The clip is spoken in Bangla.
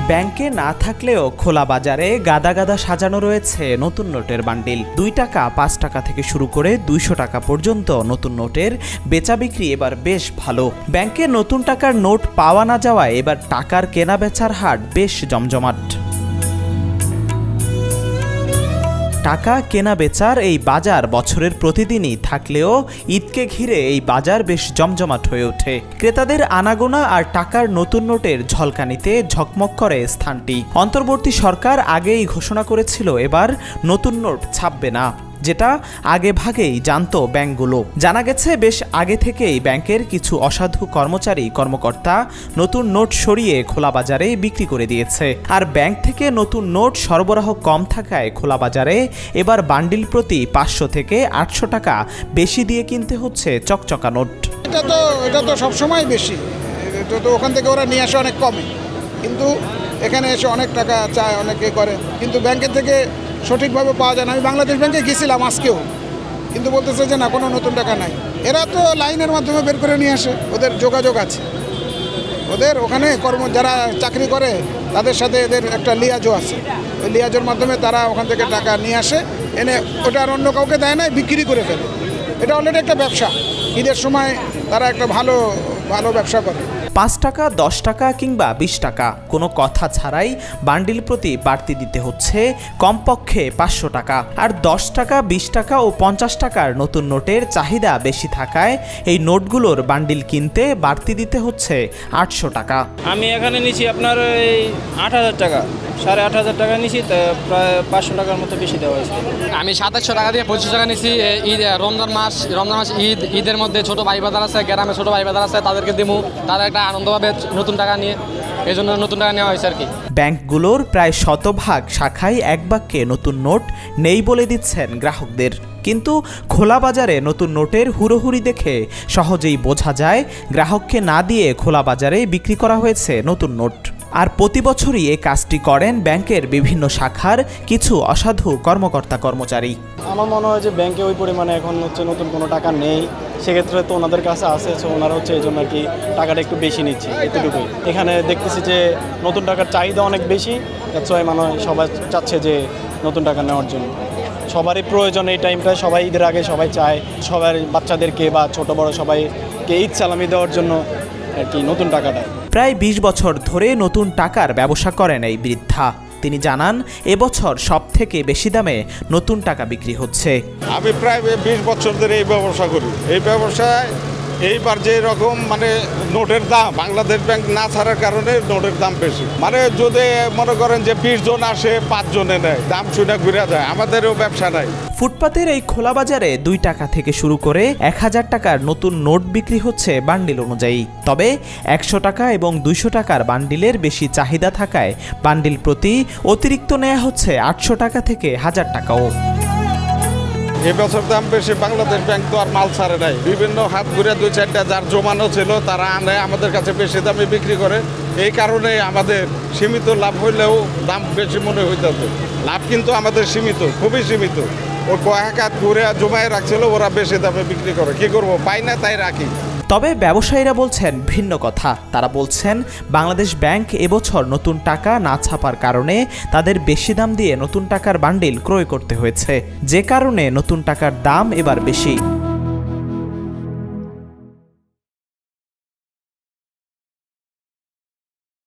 ব্যাংকে না থাকলেও খোলা বাজারে গাদা গাদা সাজানো রয়েছে নতুন নোটের বান্ডিল। 2 টাকা 5 টাকা থেকে শুরু করে 200 টাকা পর্যন্ত নতুন নোটের বেচা বিক্রি এবার বেশ ভালো। ব্যাংকে নতুন টাকার নোট পাওয়া না যাওয়ায় এবার টাকার কেনা বেচার হাট বেশ জমজমাট। টাকা কেনা বেচার এই বাজার বছরের প্রতিদিনই থাকলেও ঈদকে ঘিরে এই বাজার বেশ জমজমাট হয়ে ওঠে। ক্রেতাদের আনাগোনা আর টাকার নতুন নোটের ঝলকানিতে ঝকমক করে স্থানটি। অন্তর্বর্তী সরকার আগেই ঘোষণা করেছিল এবার নতুন নোট ছাপবে না, যেটা আগে ভাগেই জানতো ব্যাংকগুলো। জানা গেছে বেশ আগে থেকেই ব্যাংকের কিছু অসাধু কর্মকর্তা নতুন নোট সরিয়ে খোলা বাজারে বিক্রি করে দিয়েছে। আর ব্যাংক থেকে নতুন নোট সরবরাহ কম থাকায় খোলা বাজারে এবার বান্ডিল প্রতি 500 থেকে 800 টাকা বেশি দিয়ে কিনতে হচ্ছে চকচকা নোট। এটা তো সবসময় বেশি, তো ওখান থেকে ওরা নিয়ে আসে অনেক কমে, কিন্তু এখানে এসে অনেক টাকা চায়, অনেকে করে, কিন্তু ব্যাংকের থেকে সঠিকভাবে পাওয়া যায় না। আমি বাংলাদেশ ব্যাংকে গেছিলাম আজকেও, কিন্তু বলতেছে যে না, কোনো নতুন টাকা নাই। এরা তো লাইনের মাধ্যমে বের করে নিয়ে আসে, ওদের যোগাযোগ আছে, ওদের ওখানে যারা চাকরি করে তাদের সাথে এদের একটা লিয়াজও আছে। ওই লিয়াজোর মাধ্যমে তারা ওখান থেকে টাকা নিয়ে আসে, এনে ওটা আর অন্য কাউকে দেয় না, বিক্রি করে ফেলে। এটা অলরেডি একটা ব্যবসা। ঈদের সময় তারা একটা ভালো ব্যবসা করে। 5 টাকা 10 টাকা কিংবা 20 টাকা কোনো কথা ছাড়াই বান্ডিল প্রতি বাড়তি দিতে হচ্ছে কমপক্ষে 500 টাকা। আর 10 টাকা 20 টাকা ও 50 টাকার নতুন নোটের চাহিদা বেশি থাকায় এই নোটগুলোর বান্ডিল কিনতে বাড়তি দিতে হচ্ছে 800 টাকা। আমি এখানে নিছি আপনার এই 8000 টাকা, 8500 টাকা নিছি, প্রায় 500 টাকার মতো বেশি দেওয়া হয়েছে। আমি 2700 টাকা দিয়ে 2500 টাকা নিছি। ঈদ রমজান মাস ঈদের মধ্যে ছোট ভাই বাজার আছে, গ্রামে ছোট ভাই বাজার আছে, তাদেরকে দিমু, তারা একটা আনন্দভাবে নতুন টাকা নিয়ে, এই জন্য নতুন টাকা নেওয়া হয়েছে আর কি। ব্যাংকগুলোর প্রায় 100% শাখায় এক বাক্যে নতুন নোট নেই বলে দিচ্ছেন গ্রাহকদের। কিন্তু খোলা বাজারে নতুন নোটের হুড়োহুড়ি দেখে সহজেই বোঝা যায় গ্রাহককে না দিয়ে খোলা বাজারে বিক্রি করা হয়েছে নতুন নোট। আর প্রতি বছরই এই কাজটি করেন ব্যাংকের বিভিন্ন শাখার কিছু অসাধু কর্মচারী। আমার মনে হয় যে ব্যাংকে ওই পরিমাণে এখন নতুন কোনো টাকা নেই, সেক্ষেত্রে তো ওনাদের কাছে আছে, ওনারা এই জন্য আর কি টাকাটা একটু বেশি নিচ্ছে, এতটুকুই। এখানে দেখতেছি যে নতুন টাকার চাহিদা অনেক বেশি, মানে সবাই চাচ্ছে যে নতুন টাকা নেওয়ার জন্য। সবারই প্রয়োজন এই টাইমটায়, সবাই ঈদের আগে সবাই চায় সবার বাচ্চাদেরকে বা ছোট বড় সবাইকে ঈদ সালামি দেওয়ার জন্য আর কি নতুন টাকাটা। প্রায় 20 বছর ধরে নতুন টাকার ব্যবসা করেন এই বৃদ্ধা। তিনি জানান এবছর সবথেকে বেশি দামে নতুন টাকা বিক্রি হচ্ছে। আমি প্রায় 20 বছর ধরে এই ব্যবসা করি। এই ব্যবসায় এইবার যে রকম নোটের দাম, বাংলাদেশ ব্যাংক না ছাড়ার কারণে নোটের দাম বেশি। যদি মনে করেন যে 20 জন আসে, 5 জনে নেয়, দাম শুনে ঘুরে যায়। আমাদেরও ব্যবসা নাই। ফুটপাতের এই খোলা বাজারে 2 টাকা থেকে শুরু করে 1000 টাকার নতুন নোট বিক্রি হচ্ছে বান্ডিল অনুযায়ী। তবে 100 টাকা এবং 200 টাকার বান্ডিলের বেশি চাহিদা থাকায় বান্ডিল প্রতি অতিরিক্ত নেওয়া হচ্ছে 800 টাকা থেকে 1000 টাকাও। এবছর দাম বেশি, বাংলাদেশ ব্যাংক তো আর মাল ছাড়ে নাই। বিভিন্ন হাত ঘুরে 2-4টা যার জমানো ছিল তারা আনে, আমাদের কাছে বেশি দামে বিক্রি করে। এই কারণে আমাদের সীমিত লাভ হইলেও দাম বেশি মনে হইতেছে। লাভ কিন্তু আমাদের সীমিত, খুবই সীমিত। ওই কয়েক হাত ঘুরে জমায় রাখছিল, ওরা বেশি দামে বিক্রি করে। কি করবো, পাই না তাই রাখি। তবে ব্যবসায়ীরা বলছেন ভিন্ন কথা। তারা বলছেন বাংলাদেশ ব্যাংক এবছর নতুন টাকা না ছাপার কারণে তাদের বেশি দাম দিয়ে নতুন টাকার বান্ডিল ক্রয় করতে হয়েছে, যে কারণে নতুন টাকার দাম এবার বেশি।